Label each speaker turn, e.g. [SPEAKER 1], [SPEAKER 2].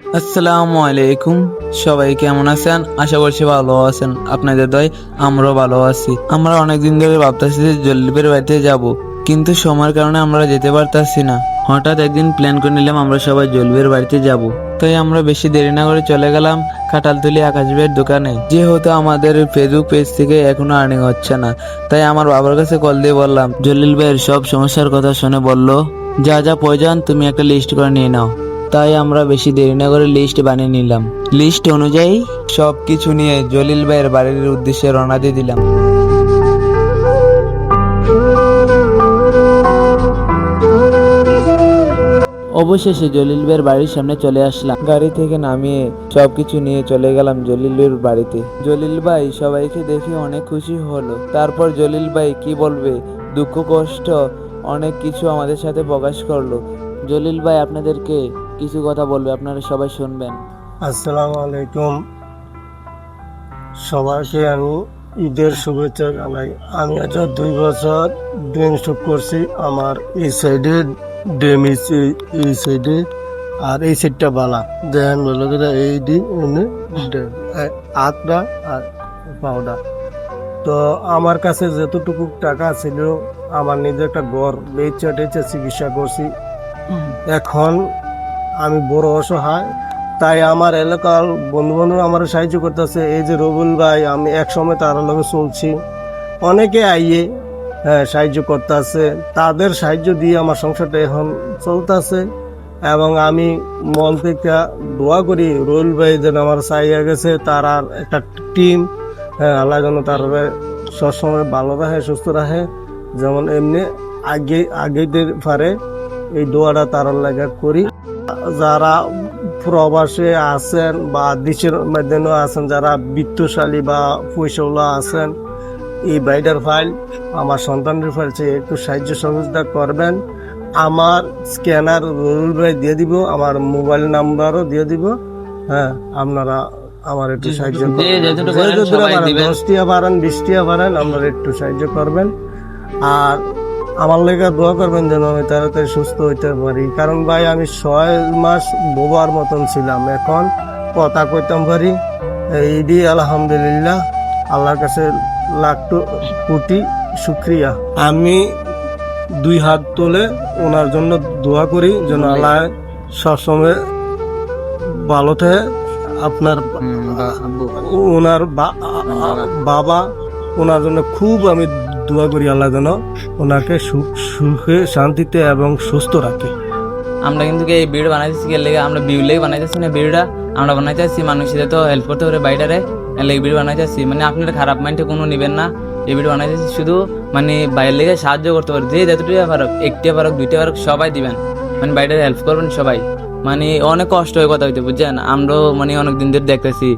[SPEAKER 1] আসসালামু আলাইকুম, সবাই কেমন আছেন? আশা করছি ভালো আছেন। আপনাদের দয় আমরাও ভালো আছি। আমরা অনেকদিন ধরে ভাবতেছি যে জলিলের বাড়িতে যাব, কিন্তু সময়ের কারণে আমরা যেতে পারতাছি না। হঠাৎ একদিন প্ল্যান করে নিলাম আমরা সবাই জলিলের বাড়িতে যাব। তাই আমরা বেশি দেরি না করে চলে গেলাম কাঁঠালতলি আকাশ ভাইয়ের দোকানে। যেহেতু আমাদের ফেসবুক পেজ থেকে এখনো আর্নিং হচ্ছে না, তাই আমার বাবার কাছে কল দিয়ে বললাম। জলিল ভাইয়ের সব সমস্যার কথা শুনে বলল, যা যা প্রয়োজন তুমি একটা লিস্ট করে নিয়ে নাও। তাই আমরা বেশি দেরি না করে লিস্ট বানিয়ে নিলাম। লিস্ট অনুযায়ী সবকিছু নিয়ে জলিল ভাইয়ের বাড়ির উদ্দেশ্যে রওনা দিয়ে দিলাম। অবশেষে জলিল ভাইয়ের বাড়ির সামনে চলে আসলাম। গাড়ি থেকে নামিয়ে সবকিছু নিয়ে চলে গেলাম জলিল ভাইয়ের বাড়িতে। জলিল ভাই সবাইকে দেখে অনেক খুশি হলো। তারপর জলিল ভাই কি বলবে, দুঃখ কষ্ট অনেক কিছু আমাদের সাথে প্রকাশ করলো। জলিল ভাই আপনাদেরকে কিছু কথা বলবে, আপনারা সবাই শুনবেন।
[SPEAKER 2] আসসালামু আলাইকুম। সবাইকে আমি ঈদের শুভেচ্ছা জানাই। আমি আজ 2 বছর ড্রেন শুট করছি। আমার এই সাইডে ড্রেম এই সাইডে, আর এই সাইডটা বালা দেন বলো এই দিন হাতটা আর পাউডার। তো আমার কাছে যতটুকু টাকা ছিল, আমার নিজের একটা ঘর বেচে টেচে চিকিৎসা করছি। এখন আমি বড় অসহায়, তাই আমার এলাকার বন্ধু বান্ধব আমার সাহায্য করতেছে। এই যে রবুল ভাই, আমি এক সময় তার লগে চলছি, অনেকে আইয়ে সাহায্য করতেছে। তাদের সাহায্য দিয়ে আমার সংসারটা এখন চলতেছে। এবং আমি মন থেকে দোয়া করি রবুল ভাই যেন আমার চাইয়া গেছে, তার আর একটা টিম, আল্লাহ যেন তার সবসময় ভালো রাখে, সুস্থ রাখে, যেমন এমনি আগেদের পারে। এই দোয়াটা তার লাগা করি। যারা প্রবাসে আছেন বা দেশের মধ্যেও আছেন, যারা বিত্তশালী বা পয়সাওয়ালা আছেন, এই বাইডার ফাইল আমার সন্তানের ফাইল চেয়ে একটু সাহায্য সহযোগিতা করবেন। আমার স্ক্যানার রুল ভাই দিয়ে দিব, আমার মোবাইল নাম্বারও দিয়ে দিব। আপনারা আমার একটু সাহায্য করবেন। 10 টিয়া পারেন, 20 টিয়া পারেন, আপনারা একটু সাহায্য করবেন। আর আমার লেগে দোয়া করবেন যেন আমি তাড়াতাড়ি সুস্থ হইতে পারি। কারণ ভাই আমি 6 মাস বোবার মতন ছিলাম, এখন কথা কইতাম পারি। এইডি আলহামদুলিল্লাহ, আল্লাহর কাছে লাখ কোটি শুক্রিয়া। আমি 2 হাত তুলে ওনার জন্য দোয়া করি যেন আল্লাহ সবসময় ভালো থাকে। আপনার ওনার বাবা, ওনার জন্য খুব আমি দোয়া করি, আল্লাহ যেন ওনাকে সুখে শান্তিতে এবং সুস্থ রাখে।
[SPEAKER 1] আমরা কিন্তু এই ভিডিও বানাইতেছি লেগে, আমরা ভিউ লেগে বানাইতেছি না। ভিডিওটা আমরা বানাইতে আসছি মানুষের তো হেল্প করতে পারে বাইরে লেগে ভিডিও বানাইতে আসছি। মানে আপনারা খারাপ মাইন্ডে কোনো নেবেন না। এই ভিডিও বানাইতেছি শুধু মানে বাইরের লেগে সাহায্য করতে পারে, যে যতটুকু পারক, 1টা পারক 2টা পারক, সবাই দিবেন। মানে বাইরে হেল্প করবেন সবাই। মানে অনেক কষ্ট হয়ে কথা হইতে, বুঝছেন? আমরাও মানে অনেক দিন ধরে দেখতেছি।